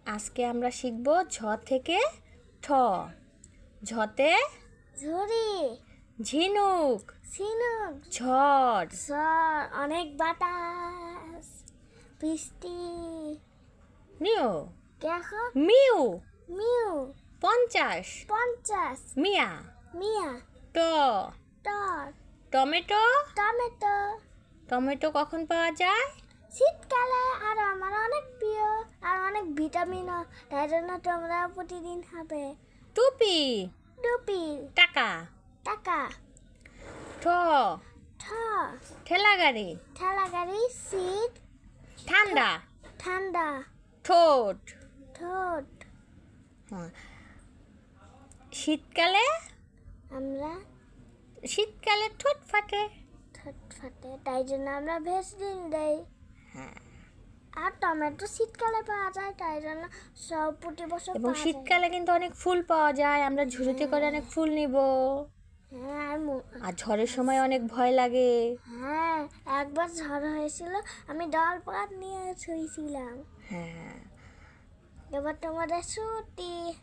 আজকে আমরা শিখব ঝ থেকে ঠ। ঝতে ঝুড়ি, ঝিনুক, ঝিনুক, ঝড়, ঝড়, অনেক বাতাস, বৃষ্টি। নিও, দেখো, মিউ, মিউ, 50, 50, মিয়া, মিয়া, ট, টর, টমেটো। টমেটো। টমেটো কখন পাওয়া যায়? শীতকালে। আর আমার অনেক প্রিয় আর অনেক ভিটামিনও, তাই জন্য তোমরা প্রতিদিন খাবে। টুপি, টুপি, টাকা। টাকা, ঠ, ঠ, ঠেলা গাড়ি, ঠেলা গাড়ি, শীত, ঠান্ডা, ঠান্ডা, ঠোঁট। ঠোঁট। হ্যাঁ। শীতকালে আমরা ঠোঁট ফাটে। ঠোঁট ফাটে, তাই জন্য আমরা ভেসলিন দেই। হ্যাঁ। আর টমেটো শীতকালে পাওয়া যায়, তাই জন্য সব প্রতি বছর এবং পাওয়া যায়। শীতকালে কিন্তু অনেক ফুল পাওয়া যায়, আমরা ঝুড়িতে করে অনেক ফুল নিব। হ্যাঁ, আর ঝড়ের সময় অনেক ভয় লাগে। হ্যাঁ, একবার ঝড় হয়েছিল, আমি ডাল পাত নিয়ে শুয়েছিলাম। হ্যাঁ। এবার তোমাদের ছুটি।